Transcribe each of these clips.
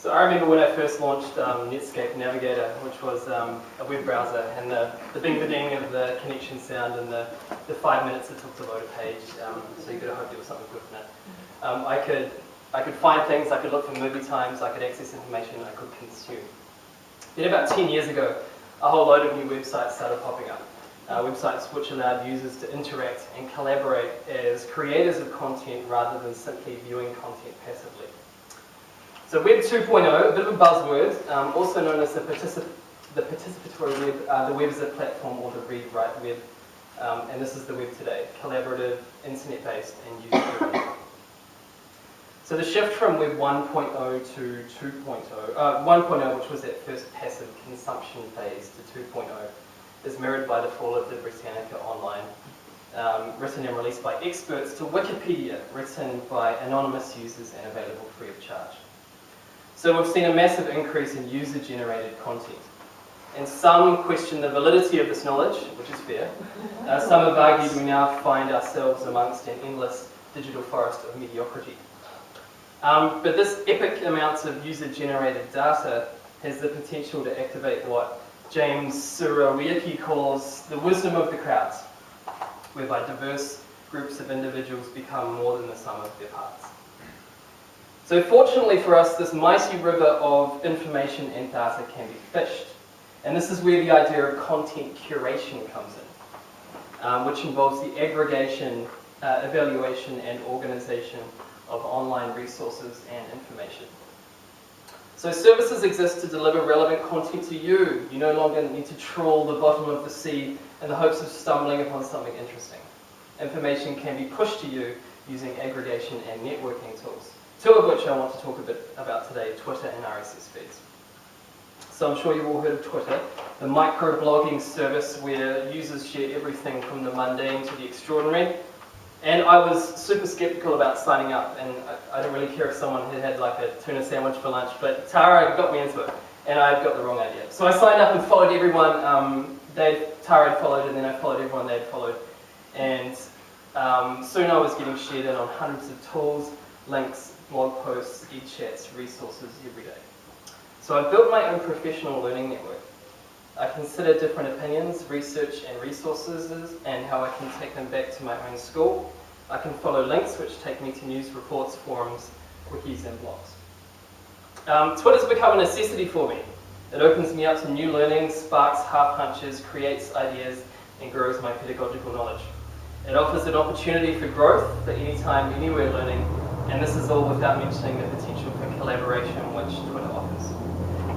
So I remember when I first launched Netscape Navigator, which was a web browser, and the bing-ba-ding of the connection sound and the 5 minutes it took to load a page, so you could hope there was something good in it. I could find things, I could look for movie times, I could access information, I could consume. Then about 10 years ago, a whole load of new websites started popping up. Websites which allowed users to interact and collaborate as creators of content rather than simply viewing content passively. So Web 2.0, a bit of a buzzword, also known as the participatory web, the web as a platform, or the read-write web, and this is the web today, collaborative, internet-based, and user-driven. So the shift from Web 1.0 to 2.0, 1.0, which was that first passive consumption phase, to 2.0, is mirrored by the fall of the Britannica Online, written and released by experts, to Wikipedia, written by anonymous users and available free of charge. So we've seen a massive increase in user-generated content. And some question the validity of this knowledge, which is fair. Some have argued we now find ourselves amongst an endless digital forest of mediocrity. But this epic amount of user-generated data has the potential to activate what James Surowiecki calls the wisdom of the crowds, whereby diverse groups of individuals become more than the sum of their parts. So fortunately for us, this mighty river of information and data can be fished. And this is where the idea of content curation comes in, which involves the aggregation, evaluation, and organization of online resources and information. So services exist to deliver relevant content to you. You no longer need to trawl the bottom of the sea in the hopes of stumbling upon something interesting. Information can be pushed to you using aggregation and networking tools, two of which I want to talk a bit about today, Twitter and RSS feeds. So I'm sure you've all heard of Twitter, the microblogging service where users share everything from the mundane to the extraordinary. And I was super skeptical about signing up, and I don't really care if someone had like a tuna sandwich for lunch, but Tara got me into it, and I got the wrong idea. So I signed up and followed everyone. Tara had followed, and then I followed everyone they had followed. And soon I was getting shared in on hundreds of tools, links, blog posts, e-chats, resources every day. So I built my own professional learning network. I consider different opinions, research and resources, and how I can take them back to my own school. I can follow links which take me to news reports, forums, wikis and blogs. Twitter's become a necessity for me. It opens me up to new learning, sparks half hunches, creates ideas and grows my pedagogical knowledge. It offers an opportunity for growth, for anytime, anywhere learning, and this is all without mentioning the potential for collaboration which Twitter offers.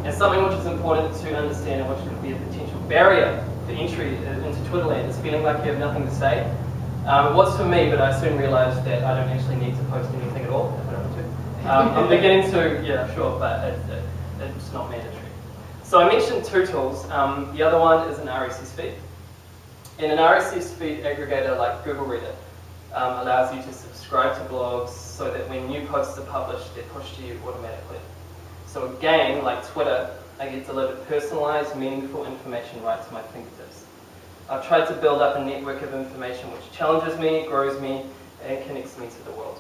And something which is important to understand and which could be a potential barrier for entry into Twitterland is feeling like you have nothing to say. It was for me, but I soon realized that I don't actually need to post anything at all if I don't want to. I'm beginning to, yeah, sure, but it's not mandatory. So I mentioned two tools. The other one is an RSS feed. And an RSS feed aggregator like Google Reader allows you to subscribe to blogs so that when new posts are published, they're pushed to you automatically. So again, like Twitter, I get delivered personalized, meaningful information right to my fingertips. I've tried to build up a network of information which challenges me, grows me, and connects me to the world.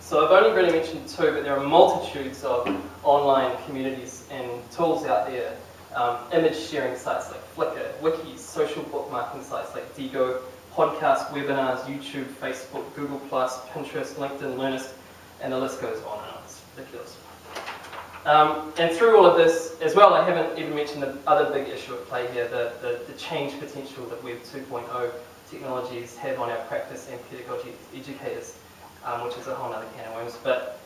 So I've only really mentioned two, but there are multitudes of online communities and tools out there. Image sharing sites like Flickr, wikis, social bookmarking sites like Digo, podcasts, webinars, YouTube, Facebook, Google+, Pinterest, LinkedIn, Learnist, and the list goes on and on. It's ridiculous. And through all of this, as well, I haven't even mentioned the other big issue at play here, the change potential that Web 2.0 technologies have on our practice and pedagogy educators, which is a whole other can of worms. But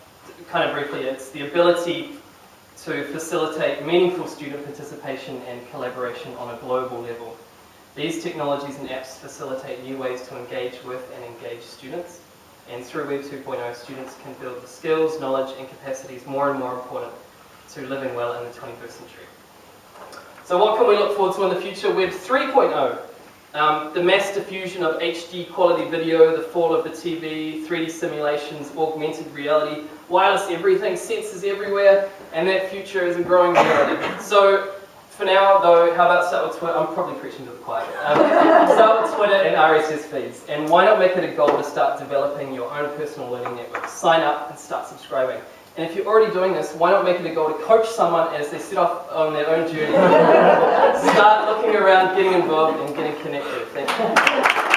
kind of briefly, it's the ability to facilitate meaningful student participation and collaboration on a global level. These technologies and apps facilitate new ways to engage with and engage students. And through Web 2.0, students can build the skills, knowledge, and capacities more and more important to living well in the 21st century. So what can we look forward to in the future? Web 3.0, the mass diffusion of HD quality video, the fall of the TV, 3D simulations, augmented reality, wireless everything, sensors everywhere, and that future is a growing reality. So for now, though, how about start with Twitter? I'm probably preaching to the choir. Start with Twitter and RSS feeds. And why not make it a goal to start developing your own personal learning network? Sign up and start subscribing. And if you're already doing this, why not make it a goal to coach someone as they set off on their own journey? Start looking around, getting involved, and getting connected. Thank you.